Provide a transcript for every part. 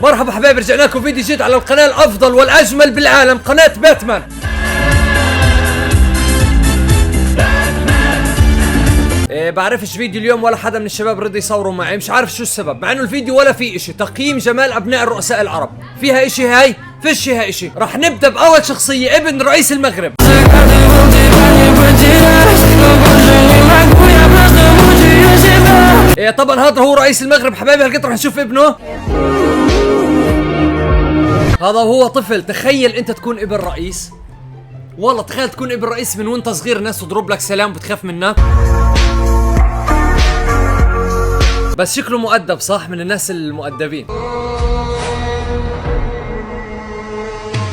مرحبا حبايبي، رجعنا لكم فيديو جديد على القناة الأفضل والأجمل بالعالم، قناة باتمان. بعرفش فيديو اليوم ولا حدا من الشباب رضي يصوروا معي، مش عارف شو السبب، مع انه الفيديو ولا فيه اشي. تقييم جمال ابناء الرؤساء العرب، فيها اشي هاي؟ فيش فيها اشي. راح نبدا باول شخصية، ابن رئيس المغرب. طبعا هذا هو رئيس المغرب حبايبي. هالقط راح نشوف ابنه. هذا هو طفل. تخيل انت تكون ابن رئيس، والله تخيل تكون ابن رئيس من وانت صغير، الناس تضرب لك سلام بتخاف منك. بس شكله مؤدب صح، من الناس المؤدبين.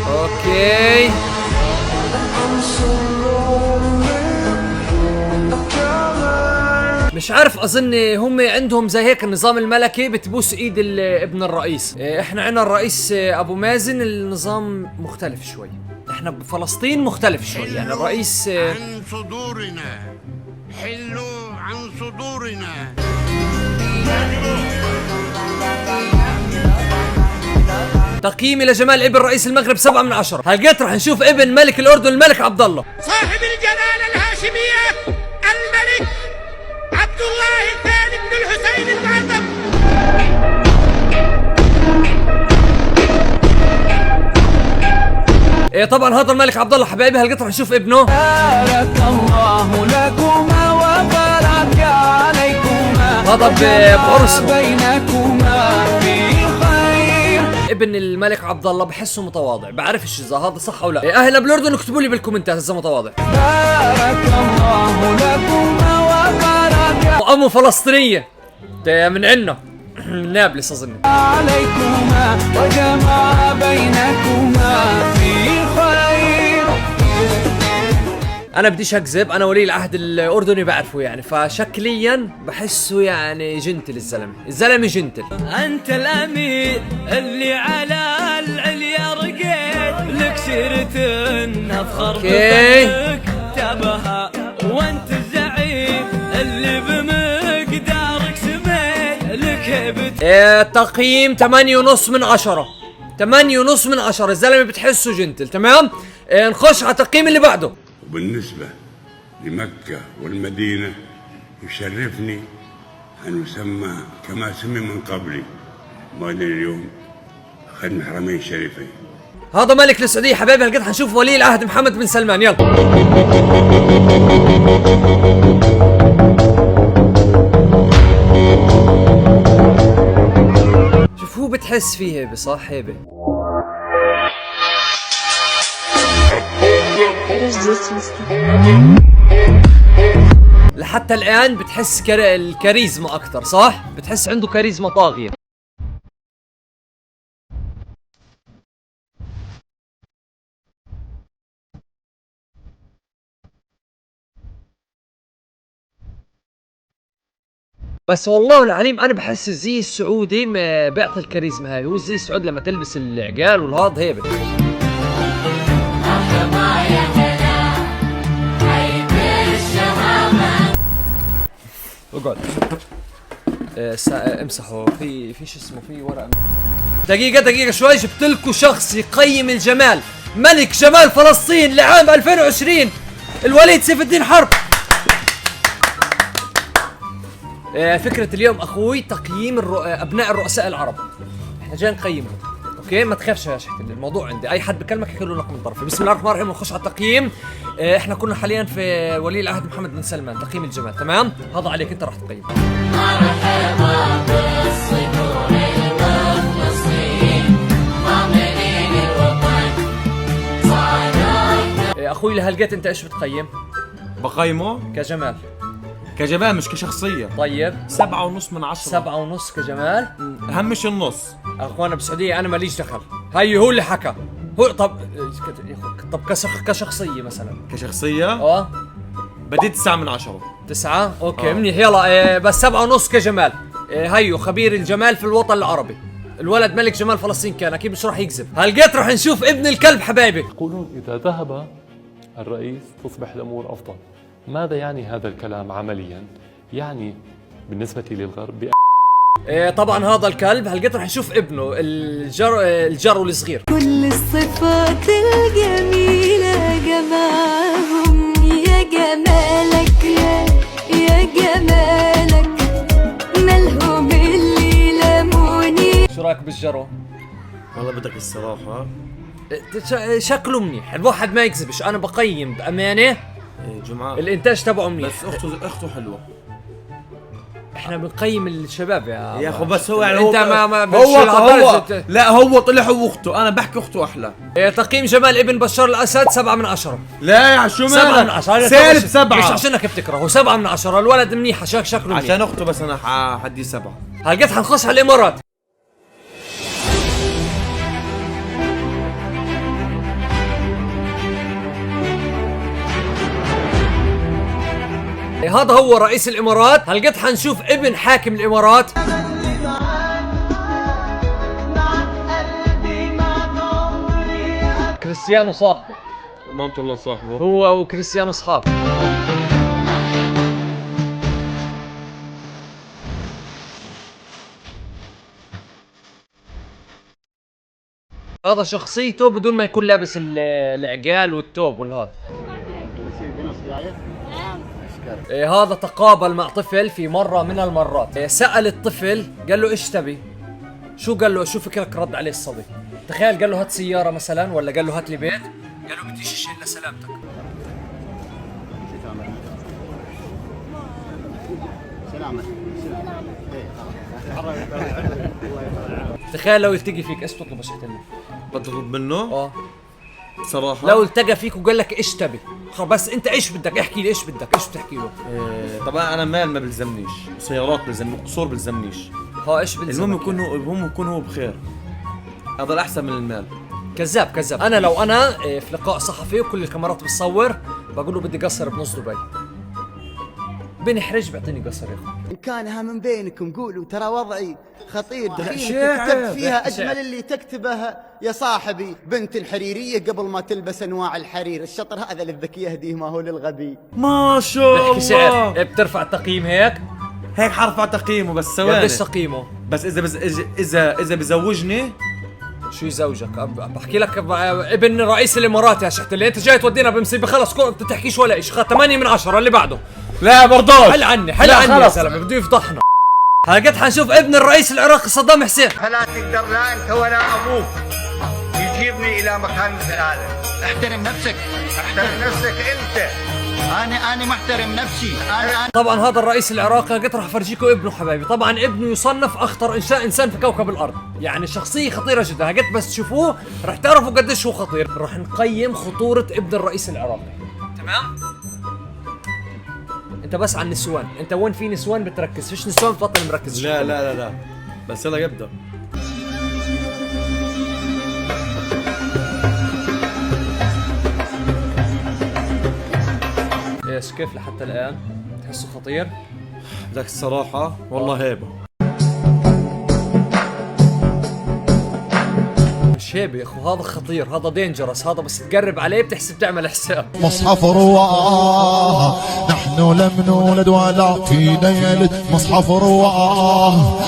اوكي مش عارف، اظن هم عندهم زي هيك النظام الملكي بتبوس ايد ابن الرئيس. احنا عندنا الرئيس ابو مازن النظام مختلف شوي، احنا بفلسطين مختلف شوي، يعني الرئيس عن صدورنا، حلوا عن صدورنا. تقييمي لجمال ابن رئيس المغرب 7 من 10. هلقيت رح نشوف ابن ملك الاردن الملك عبد الله، صاحب الجلالة الهاشمية الملك عبد الله الثاني بن الحسين المعظم. طبعا هذا الملك عبد الله حبايبي. هلقيت رح نشوف ابنه. بارك الله لكما وبارك عليكما، هذا بعرس بينكما في خير. ابن الملك عبد الله بحسه متواضع، بعرفش اذا هذا صح او لا. اهلا بالاردن اكتبوا لي بالكومنتات اذا متواضع. بارك الله لكما وبارك امه فلسطينيه من عنا من نابلس اظن. عليكما وجمع بينكما في خير. انا بديش اكذب، انا ولي العهد الاردني بعرفه يعني، فشكليا بحسه يعني جنتل. الزلمه جنتل. انت الامير اللي على العليا رقيت، لك سيرة نفخر بك تبها، وانت الزعيم اللي بمقدارك سميت لك هبت. تقييم 8.5 من 10. 8.5 من 10. الزلمه بتحسه جنتل. تمام. نخش على التقييم اللي بعده. وبالنسبة لمكة والمدينة يشرفني أن يسمى كما سمي من قبلي، وأنا اليوم أخذنا حرمين شريفين. هذا ملك السعودية حبايبي. هلقيت حنشوف ولي العهد محمد بن سلمان. يلا شوف هو بتحس فيه هيبة صح؟ هيبة. لحتى الآن بتحس الكاريزما أكتر صح؟ بتحس عنده كاريزما طاغية. بس والله العليم انا بحس الزي السعودي بيعطي الكاريزما هاي. هو الزي السعودي لما تلبس العقال والهاض هيبه. اقعد. امسحوا في شو اسمه، في ورقه. دقيقه شوي، جبت لكم شخص يقيم الجمال. ملك جمال فلسطين لعام 2020 الوليد سيف الدين حرب. فكرة اليوم اخوي تقييم ابناء الرؤساء العرب. احنا جاي نقيمهم اوكي، ما تخافش يا شحت، الموضوع عندي، اي حد بكلمك يحكي له لك من طرفي. بسم الله الرحمن الرحيم. نخش على التقييم. احنا كنا حاليا في ولي العهد محمد بن سلمان، تقييم الجمال. تمام، هذا عليك انت راح تقيم. مرحبا بالصقور المخلصين ضامنين الوطن صانعين. اخوي لهالقيت انت ايش بتقيم؟ بقيمه كجمال. كجمال مش كشخصية. طيب 7.5 من 10. 7.5 كجمال. همش النص. اخوانا بالسعودية انا ماليش دخل، هاي هو اللي حكى. هو طب كشخصية مثلا. كشخصية بدي 9 من 10. 9 اوكي منيح. يلا بس 7.5 كجمال. هيو خبير الجمال في الوطن العربي، الولد ملك جمال فلسطين كان اكيد مش راح يكذب. هلقيت راح نشوف ابن الكلب حبايبي. يقولون إذا ذهب الرئيس تصبح الأمور أفضل. ماذا يعني هذا الكلام عمليا؟ يعني بالنسبة للغرب طبعا هذا الكلب هلقيت رح نشوف ابنه الجرو الصغير. كل الصفات الجميلة جمعهم يا جمالك يا جمالك مالهم اللي لموني. شو رايك بالجرو؟ والله بدك الصراحة شكله منيح، الواحد ما يكذبش، انا بقيم بامانه إيه جمعة الانتاج تبعه منيح. بس اخته حلوة. احنا بنقيم الشباب يا اخو بس هو يعني انت ما هو لا هو طلع هو اخته، انا بحكي اخته احلى. تقييم جمال ابن بشار الاسد 7 من 10. لا يا شو 7 من 10 سالب 7 مش عشانك بتكرهه، 7 من 10 الولد منيح شكله منيح عشان اخته، بس انا حدي 7. هلقيت حنخش على الامارات. هذا هو رئيس الامارات، هلقيت حنشوف ابن حاكم الامارات. كريستيانو صاحبه، مامته الله صاحبه، هو وكريستيانو اصحاب. هذا شخصيته بدون ما يكون لابس العقال والثوب والهذا. هذا تقابل مع طفل في مرة من المرات. سأل الطفل قال له ايش تبي؟ شو قال له؟ شو فكرك رد عليه الصبي؟ تخيل قال له هات سيارة مثلا، ولا قال له هات لي بيت؟ قال له بديش شيء الا سلامتك. تخيل لو يلتقي فيك ايش تطلب؟ ايش تحتل؟ بطلب منه؟ صراحة لو التقى فيك وقال لك ايش تبي؟ بس انت ايش بدك؟ احكي لي ايش بدك؟ ايش بتحكي له؟ طبعا انا مال ما بلزمنيش، سيارات بلزمني، قصور بلزمنيش. ايش بلزمك؟ المهم يكون هو بخير، هذا الاحسن من المال. كذاب كذاب. انا لو انا في لقاء صحفي وكل الكاميرات بتصور بقول له بدي قصر بنص دبي، بنحرج بيعطيني قصر يا اخو. إن كانها من بينكم قولوا ترى وضعي خطير، دحين شعر. كتبت فيها أجمل اللي تكتبه يا صاحبي. بنت الحريرية قبل ما تلبس أنواع الحرير، الشطر هذا للذكي يهديه ما هو للغبي. ما شاء بحكي شعر. الله. بترفع التقييم هيك؟ هيك حرفع تقييمه، بس ثواني. قديش تقييمه؟ بس إذا بزوجني. شو يزوجك؟ بحكي لك ابن رئيس الامارات يا شحت اللي انت جاي تودينا بمصيبه. خلص بتحكيش ولا شيء. 8 من 10 اللي بعده. لا برضاش. حل عني يا زلمه، بده يفضحنا. هلقيت حنشوف ابن الرئيس العراقي صدام حسين. فلا تقدر لا انت ولا ابوك يجيبني الى مكان مثل هذا. احترم نفسك، احترم نفسك انت. أنا محترم نفسي. أنا طبعا هذا الرئيس العراقي هلقيت راح افرجيكم ابنه حبايبي. طبعا ابنه يصنف اخطر انسان في كوكب الارض، يعني شخصيه خطيره جدا. هلقيت بس تشوفوه راح تعرفوا قديش هو خطير. راح نقيم خطوره ابن الرئيس العراقي. تمام؟ انت بس على النسوان، انت وين في نسوان بتركز، فيش نسوان بتبطل مركز. لا بس يلا يبدا. ايش كيف لحتى الان تحسه خطير؟ لك الصراحة والله هيبة. مش هيبة يا اخو، هذا خطير، هذا دينجرس، هذا بس تقرب عليه بتحسب تعمل حساب. مصحف رواه نحن لم نولد ولا فينا يلد. مصحف رواه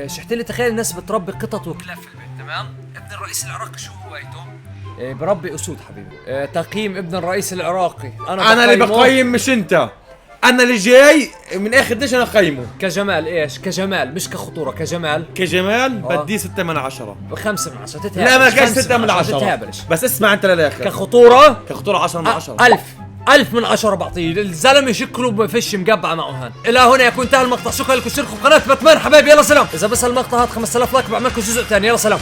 شحت لي تخيل الناس بتربي قطط وكلاب في البيت. تمام؟ ابن الرئيس العراقي شو هوايته؟ بربي اسود حبيبي. تقييم ابن الرئيس العراقي انا اللي بقيم مش انت، انا اللي جاي من اخر ديش انا اقيمه. كجمال ايش؟ كجمال مش كخطوره، كجمال. كجمال بدي 6 من 10. 5 من 10 تتهابش. لا ما كاش 6 من 10 تتهابش. بس اسمع انت للاخر. كخطوره 10 من 10. 1000 من 10 بعطيه. الزلمه شكله بفش مقبعه معه هان. الى هنا يكون انتهى المقطع. شكرا لكم، اشتركوا بقناه باتمان حبايبي. يلا سلام. اذا بس المقطع هذا 5000 لايك بعمل لكم جزء ثاني. يلا سلام.